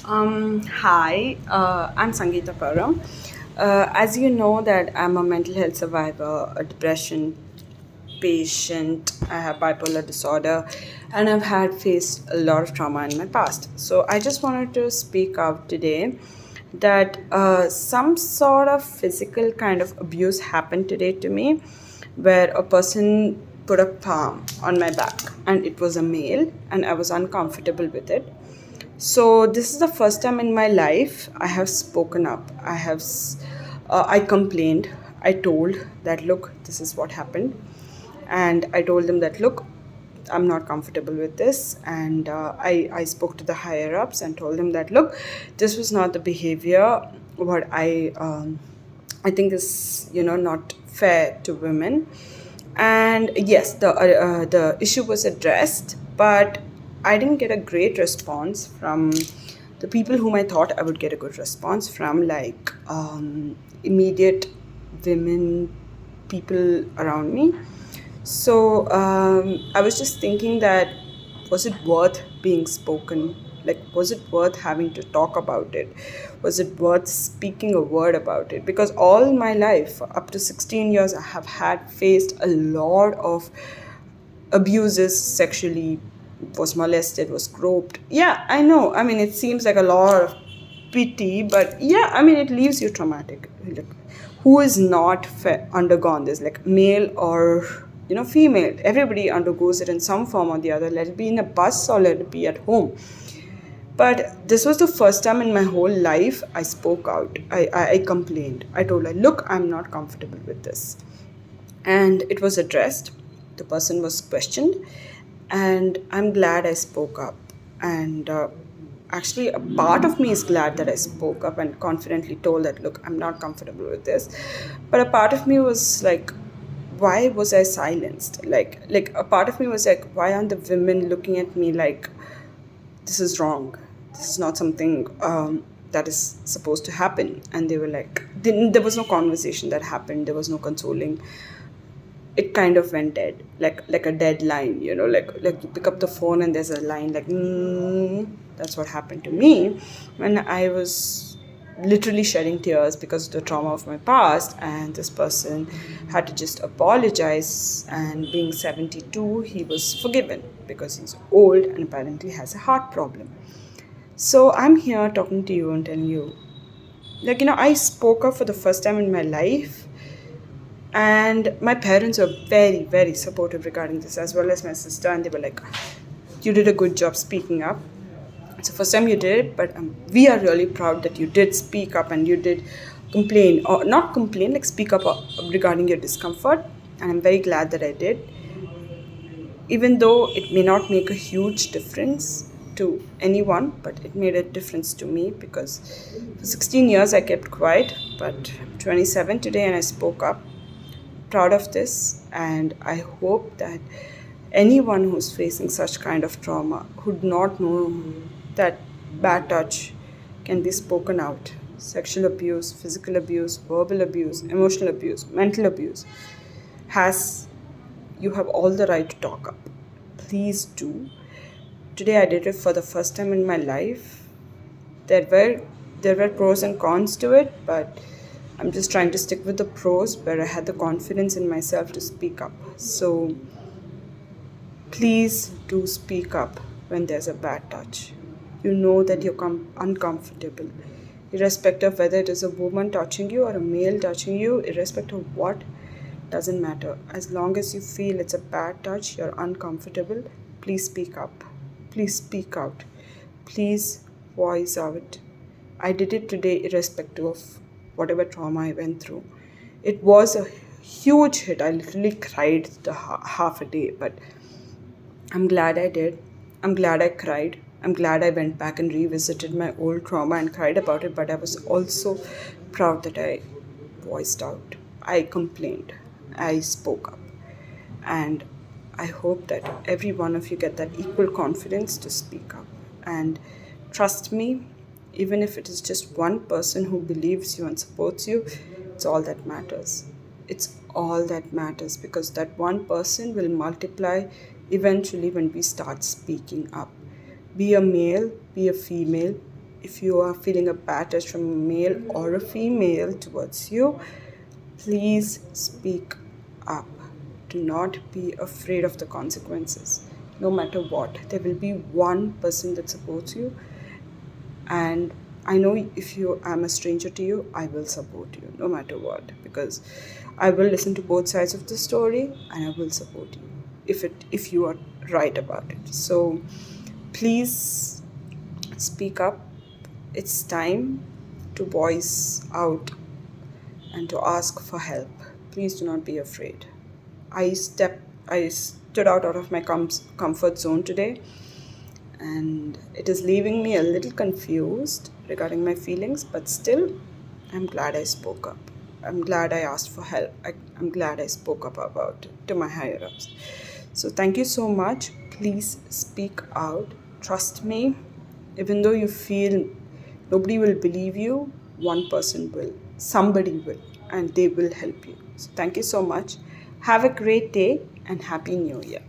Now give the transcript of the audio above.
Hi, I'm Sangeeta Param. As you know that I'm a mental health survivor, a depression patient, I have bipolar disorder, and I've had faced a lot of trauma in my past. So I just wanted to speak out today that some sort of physical kind of abuse happened today to me, where a person put a palm on my back, and it was a male, and I was uncomfortable with it. So this is the first time in my life I have spoken up. I complained. I told that look, this is what happened, and I told them that look, I'm not comfortable with this, and I spoke to the higher ups and told them that look, this was not the behavior what I think is not fair to women. And yes, the issue was addressed, but I didn't get a great response from the people whom I thought I would get a good response from, like immediate women people around me. So I was just thinking that was it worth being spoken? Like, was it worth having to talk about it? Was it worth speaking a word about it? Because all my life, up to 16 years, I have had faced a lot of abuses sexually, was molested, was groped. Yeah, I know. I mean, it seems like a lot of pity, but yeah, I mean, it leaves you traumatic. Like, who is not undergone this? Like, male or female, everybody undergoes it in some form or the other. Let it be in a bus or let it be at home. But this was the first time in my whole life I spoke out. I complained. I told her, look, I'm not comfortable with this, and it was addressed. The person was questioned, and I'm glad I spoke up. And actually, a part of me is glad that I spoke up and confidently told that, look, I'm not comfortable with this. But a part of me was like, why was I silenced? Like a part of me was like, why aren't the women looking at me like this is wrong? This is not something that is supposed to happen. And they were like, there was no conversation that happened. There was no consoling. It kind of went dead, like a dead line, like you pick up the phone and there's a line like that's what happened to me when I was literally shedding tears because of the trauma of my past. And this person had to just apologize, and being 72, he was forgiven because he's old and apparently has a heart problem. So I'm here talking to you and telling you, like, I spoke up for the first time in my life, and my parents were very, very supportive regarding this, as well as my sister. And they were like, you did a good job speaking up. It's the first time you did it, but we are really proud that you did speak up and you did complain, or not complain, like speak up regarding your discomfort. And I'm very glad that I did, even though it may not make a huge difference to anyone, but it made a difference to me because for 16 years I kept quiet, but I'm 27 today and I spoke up. Proud of this, and I hope that anyone who's facing such kind of trauma would not know that bad touch can be spoken out. Sexual abuse, physical abuse, verbal abuse, emotional abuse, mental abuse has you have all the right to talk up. Please do. Today I did it for the first time in my life. There were there were pros and cons to it, but I'm just trying to stick with the pros where I had the confidence in myself to speak up. So please do speak up when there's a bad touch. You know that you're uncomfortable, irrespective of whether it is a woman touching you or a male touching you, irrespective of what, doesn't matter. As long as you feel it's a bad touch, you're uncomfortable, please speak up. Please speak out. Please voice out. I did it today, irrespective of whatever trauma I went through. It was a huge hit. I literally cried the half a day, but I'm glad I did. I'm glad I cried. I'm glad I went back and revisited my old trauma and cried about it, but I was also proud that I voiced out. I complained. I spoke up. And I hope that every one of you get that equal confidence to speak up. And trust me, even if it is just one person who believes you and supports you, it's all that matters. It's all that matters, because that one person will multiply eventually when we start speaking up. Be a male, be a female, if you are feeling a bad touch from a male or a female towards you, please speak up. Do not be afraid of the consequences. No matter what, there will be one person that supports you, and I know if you I'm a stranger to you, I will support you no matter what, because I will listen to both sides of the story and I will support you if you are right about it. So please speak up. It's time to voice out and to ask for help. Please do not be afraid. I stood out of my comfort zone today, and it is leaving me a little confused regarding my feelings, but still, I'm glad I spoke up. I'm glad I asked for help. I'm glad I spoke up about it to my higher ups. So, thank you so much. Please speak out. Trust me, even though you feel nobody will believe you, one person will. Somebody will, and they will help you. So, thank you so much. Have a great day and Happy New Year.